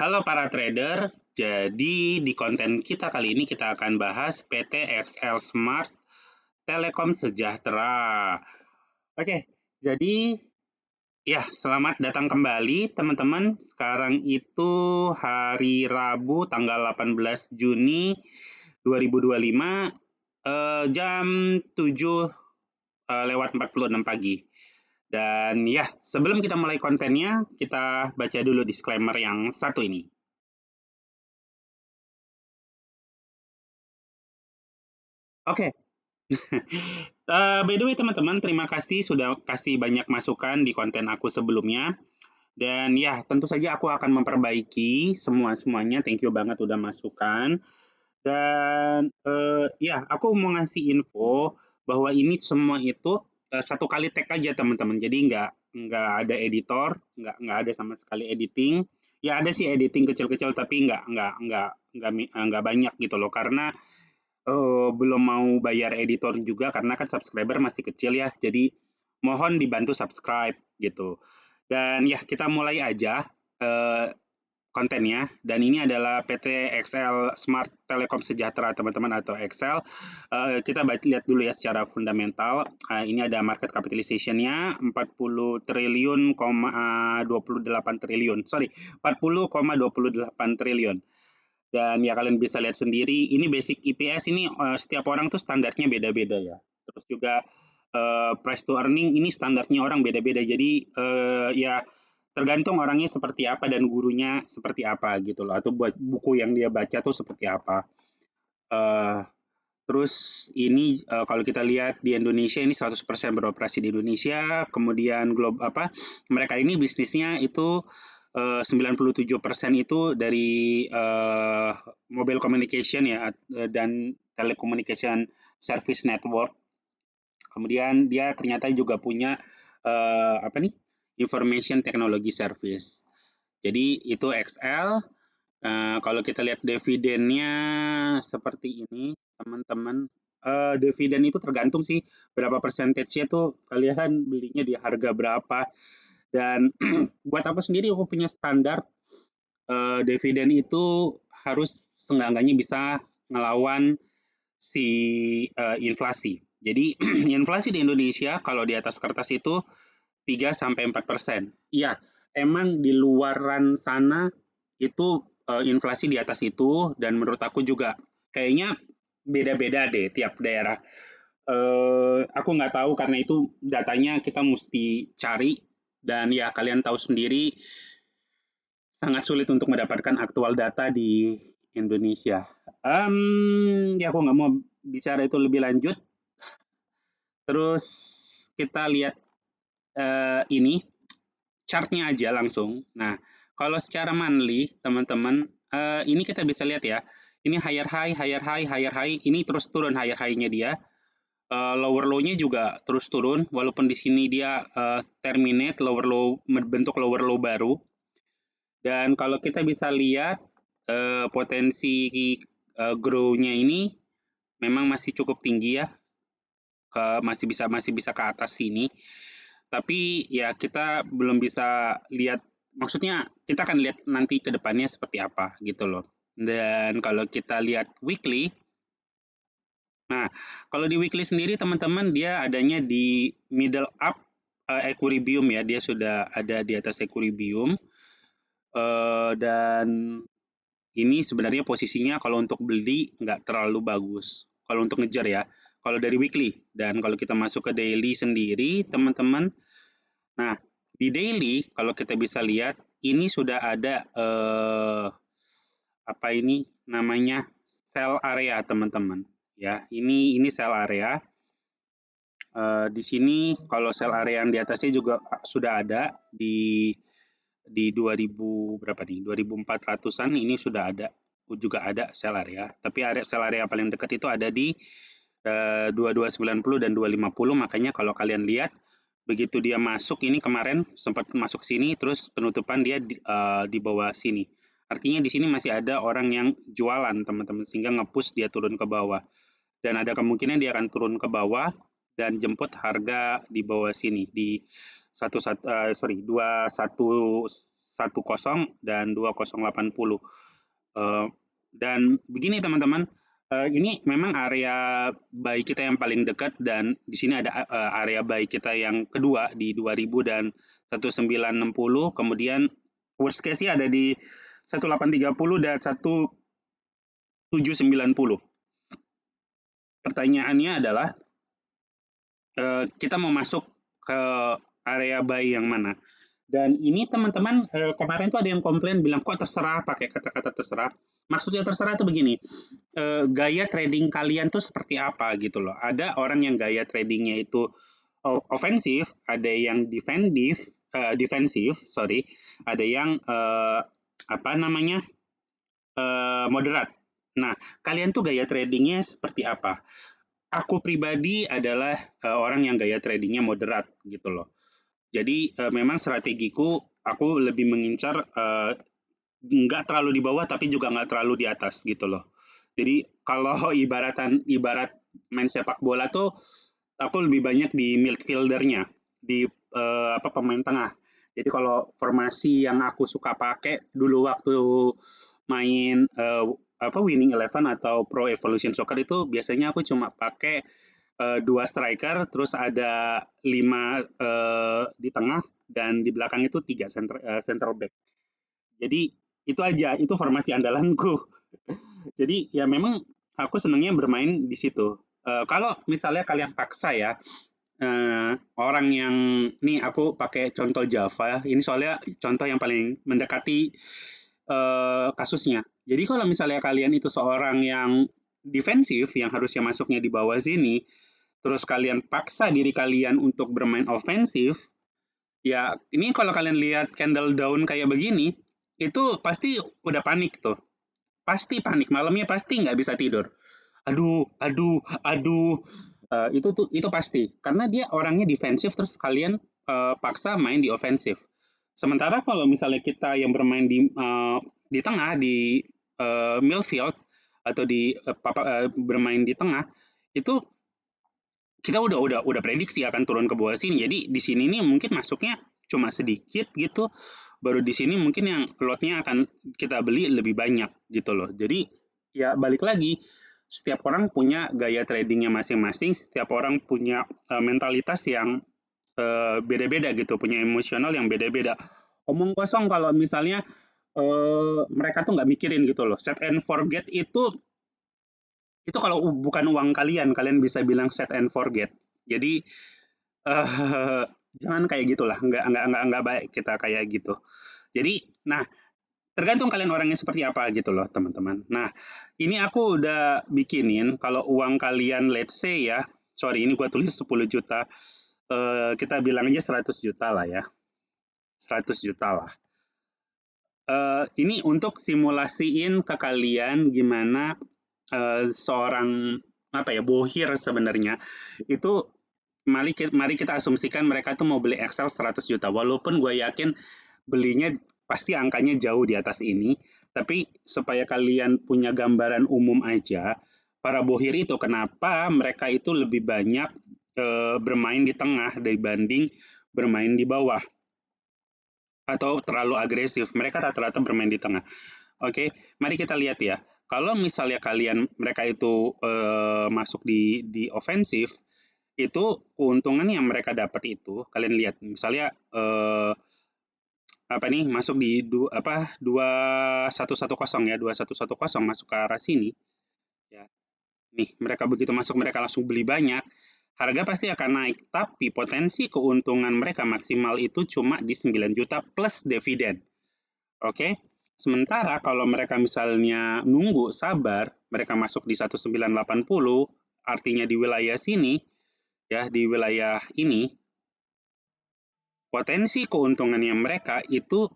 Halo para trader, jadi di konten kita kali ini kita akan bahas PT XL Smart Telekom Sejahtera. Oke, jadi ya selamat datang kembali teman-teman. Sekarang itu hari Rabu tanggal 18 Juni 2025 jam 7 lewat 46 pagi. Dan ya, sebelum kita mulai kontennya, kita baca dulu disclaimer yang satu ini. Oke, by the way teman-teman, terima kasih sudah kasih banyak masukan di konten aku sebelumnya. Dan ya, tentu saja aku akan memperbaiki semuanya. Thank you banget udah masukan. Dan ya, aku mau ngasih info bahwa ini semua itu satu kali tag aja teman-teman. Jadi nggak ada editor, nggak ada sama sekali editing. Ya ada sih editing kecil-kecil tapi nggak banyak gitu loh karena belum mau bayar editor juga karena kan subscriber masih kecil ya. Jadi mohon dibantu subscribe gitu. Dan ya kita mulai aja eh, kontennya. Dan ini adalah PT XL Smart Telekom Sejahtera teman-teman atau XL. Kita lihat dulu ya secara fundamental. Ini ada market capitalization-nya 40 triliun, 28 triliun. Sorry, 40,28 triliun. Dan ya kalian bisa lihat sendiri, ini basic EPS ini setiap orang tuh standarnya beda-beda ya. Terus juga price to earning ini standarnya orang beda-beda. Jadi ya tergantung orangnya seperti apa dan gurunya seperti apa gitu loh. Atau buat buku yang dia baca tuh seperti apa. Eh, Terus ini kalau kita lihat di Indonesia ini 100% beroperasi di Indonesia, kemudian mereka ini bisnisnya itu 97% itu dari mobile communication ya dan telecommunication service network. Kemudian dia ternyata juga punya information technology service. Jadi itu XL. Kalau kita lihat dividennya seperti ini, teman-teman. Dividen itu tergantung sih berapa persentasenya tuh kalian belinya di harga berapa. Dan buat aku sendiri aku punya standar dividen itu harus seenggak-enggaknya bisa ngelawan si inflasi. Jadi inflasi di Indonesia kalau di atas kertas itu 3 sampai 4%. Iya, emang di luaran sana itu inflasi di atas itu dan menurut aku juga kayaknya beda-beda deh tiap daerah. Aku nggak tahu karena itu datanya kita mesti cari dan ya kalian tahu sendiri sangat sulit untuk mendapatkan aktual data di Indonesia. Ya aku nggak mau bicara itu lebih lanjut. Terus kita lihat ini chartnya aja langsung. Nah, kalau secara monthly, teman-teman, ini kita bisa lihat ya. Ini higher high, higher high, higher high. Ini terus turun higher high-nya dia. Lower low-nya juga terus turun. Walaupun di sini dia terminate, lower low, bentuk lower low baru. Dan kalau kita bisa lihat potensi grow-nya ini memang masih cukup tinggi ya. Masih bisa ke atas sini. Tapi ya kita belum bisa lihat, maksudnya kita akan lihat nanti ke depannya seperti apa gitu loh. Dan kalau kita lihat weekly, nah kalau di weekly sendiri teman-teman dia adanya di middle up equilibrium ya, dia sudah ada di atas equilibrium dan ini sebenarnya posisinya kalau untuk beli nggak terlalu bagus. Kalau untuk ngejar ya, kalau dari weekly dan kalau kita masuk ke daily sendiri teman-teman. Nah, di daily kalau kita bisa lihat ini sudah ada apa ini namanya sell area teman-teman. Ya, ini sell area. Di sini kalau sell area yang di atasnya juga sudah ada di 2000 berapa nih? 2400-an ini sudah ada juga ada sell area. Tapi sell area paling dekat itu ada di 2290 dan 250. Makanya kalau kalian lihat begitu dia masuk ini kemarin sempat masuk sini terus penutupan dia di bawah sini. Artinya di sini masih ada orang yang jualan teman-teman sehingga nge-push dia turun ke bawah. Dan ada kemungkinan dia akan turun ke bawah dan jemput harga di bawah sini di 21 sorry 21 dan 2080. Dan begini teman-teman, ini memang area buy kita yang paling dekat, dan di sini ada area buy kita yang kedua di 2000 dan 1960. Kemudian worst case-nya ada di 1830 dan 1790. Pertanyaannya adalah kita mau masuk ke area buy yang mana? Dan ini teman-teman, kemarin tuh ada yang komplain bilang kok terserah, pakai kata-kata terserah. Maksudnya terserah tuh begini, gaya trading kalian tuh seperti apa gitu loh. Ada orang yang gaya tradingnya itu ofensif, ada yang defensif, sorry, ada yang moderat. Nah, kalian tuh gaya tradingnya seperti apa? Aku pribadi adalah orang yang gaya tradingnya moderat gitu loh. Jadi memang strategiku, aku lebih mengincar nggak terlalu di bawah tapi juga nggak terlalu di atas gitu loh. Jadi kalau ibarat main sepak bola tuh, aku lebih banyak di midfieldernya, di pemain tengah. Jadi kalau formasi yang aku suka pakai dulu waktu main Winning Eleven atau Pro Evolution Soccer itu biasanya aku cuma pakai 2 striker, terus ada 5 di tengah, dan di belakang itu 3 central back. Jadi itu aja, itu formasi andalanku. Jadi ya memang aku senangnya bermain di situ. Kalau misalnya kalian paksa ya, orang yang nih, aku pakai contoh Java, ini soalnya contoh yang paling mendekati kasusnya. Jadi kalau misalnya kalian itu seorang yang defensif, yang harusnya masuknya di bawah sini, terus kalian paksa diri kalian untuk bermain ofensif, ya ini kalau kalian lihat candle down kayak begini, itu pasti udah panik tuh. Pasti panik, malamnya pasti nggak bisa tidur. Aduh, aduh, aduh. Itu pasti. Karena dia orangnya defensif, terus kalian paksa main di ofensif. Sementara kalau misalnya kita yang bermain di tengah, di midfield, atau bermain di tengah, itu kita udah prediksi akan turun ke bawah sini. Jadi di sini nih mungkin masuknya cuma sedikit gitu. Baru di sini mungkin yang lotnya akan kita beli lebih banyak gitu loh. Jadi ya balik lagi, setiap orang punya gaya tradingnya masing-masing, setiap orang punya mentalitas yang beda-beda gitu, punya emosional yang beda-beda. Omong kosong kalau misalnya mereka tuh nggak mikirin gitu loh. Set and forget itu kalau bukan uang kalian, kalian bisa bilang set and forget. Jadi jangan kayak gitulah, nggak baik kita kayak gitu. Jadi, nah, tergantung kalian orangnya seperti apa gitu loh teman-teman. Nah, ini aku udah bikinin kalau uang kalian, let's say ya, sorry ini gua tulis 10 juta, kita bilang aja 100 juta lah ya, 100 juta lah. Ini untuk simulasiin ke kalian gimana seorang bohir sebenarnya itu. Mari kita asumsikan mereka tuh mau beli Excel 100 juta. Walaupun gue yakin belinya pasti angkanya jauh di atas ini, tapi supaya kalian punya gambaran umum aja, para bohir itu kenapa mereka itu lebih banyak bermain di tengah dibanding bermain di bawah, atau terlalu agresif. Mereka rata-rata bermain di tengah. Oke, mari kita lihat ya. Kalau misalnya mereka itu masuk di ofensif, itu keuntungan yang mereka dapat itu kalian lihat, misalnya masuk di 2110 ya, 2110 masuk ke arah sini ya. Nih, mereka begitu masuk, mereka langsung beli banyak, harga pasti akan naik, tapi potensi keuntungan mereka maksimal itu cuma di 9 juta plus dividen. Oke. Sementara kalau mereka misalnya nunggu sabar, mereka masuk di 1980, artinya di wilayah sini ya, di wilayah ini, potensi keuntungannya mereka itu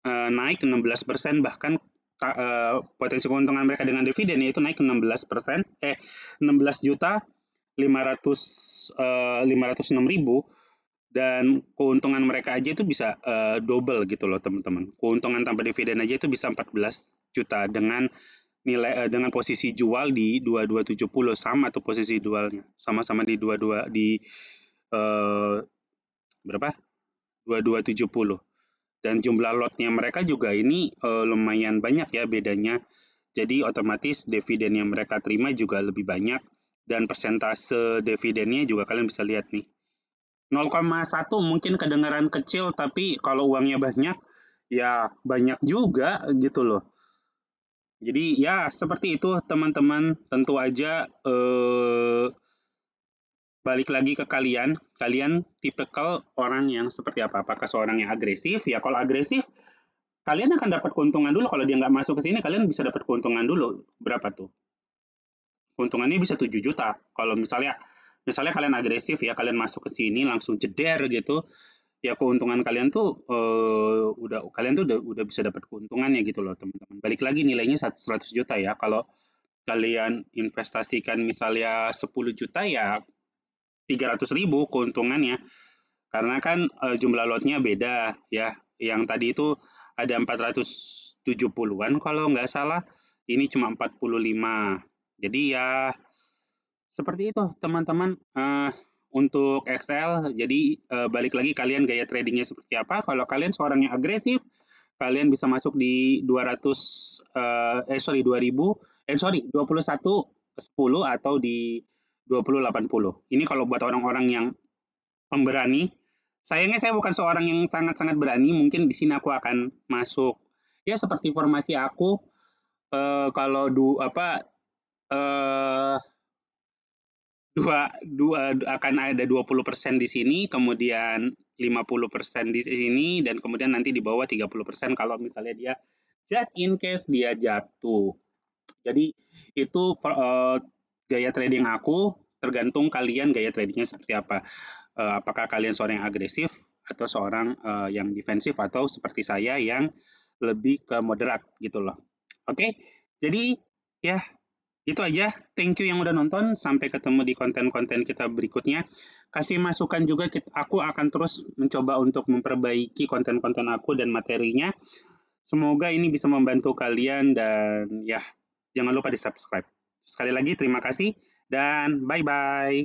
naik 16%, bahkan potensi keuntungan mereka dengan dividen itu naik 16%, 16 juta 506.000, dan keuntungan mereka aja itu bisa double gitu loh teman-teman. Keuntungan tanpa dividen aja itu bisa 14 juta dengan nilai dengan posisi jual di 2270, sama tuh posisi jualnya. Sama-sama di 22 di berapa? 2270. Dan jumlah lotnya mereka juga ini lumayan banyak ya bedanya. Jadi otomatis dividen yang mereka terima juga lebih banyak dan persentase dividennya juga kalian bisa lihat nih. 0,1 mungkin kedengaran kecil tapi kalau uangnya banyak ya banyak juga gitu loh. Jadi ya seperti itu teman-teman, tentu aja balik lagi ke kalian, kalian tipikal orang yang seperti apa? Apakah seorang yang agresif? Ya kalau agresif, kalian akan dapat keuntungan dulu. Kalau dia nggak masuk ke sini, kalian bisa dapat keuntungan dulu. Berapa tuh? Keuntungannya bisa 7 juta. Kalau misalnya kalian agresif ya, kalian masuk ke sini langsung jeder gitu, ya keuntungan kalian tuh kalian tuh udah bisa dapat keuntungannya gitu loh teman-teman. Balik lagi nilainya 100 juta ya. Kalau kalian investasikan misalnya 10 juta ya 300.000 keuntungannya. Karena kan jumlah lotnya beda ya. Yang tadi itu ada 470-an kalau nggak salah. Ini cuma 45. Jadi ya seperti itu teman-teman. Untuk Excel, jadi balik lagi kalian gaya tradingnya seperti apa. Kalau kalian seorang yang agresif, kalian bisa masuk di 2110 atau di 2080. Ini kalau buat orang-orang yang pemberani. Sayangnya saya bukan seorang yang sangat-sangat berani. Mungkin di sini aku akan masuk ya seperti formasi aku kalau eh, dua, dua akan ada 20% di sini, kemudian 50% di sini, dan kemudian nanti di bawah 30% kalau misalnya dia just in case dia jatuh. Jadi itu gaya trading aku, tergantung kalian gaya tradingnya seperti apa. Apakah kalian seorang yang agresif atau seorang yang defensif atau seperti saya yang lebih ke moderat gitu loh. Oke, jadi ya itu aja. Thank you yang udah nonton. Sampai ketemu di konten-konten kita berikutnya. Kasih masukan juga, aku akan terus mencoba untuk memperbaiki konten-konten aku dan materinya. Semoga ini bisa membantu kalian dan ya, jangan lupa di subscribe. Sekali lagi terima kasih dan bye-bye.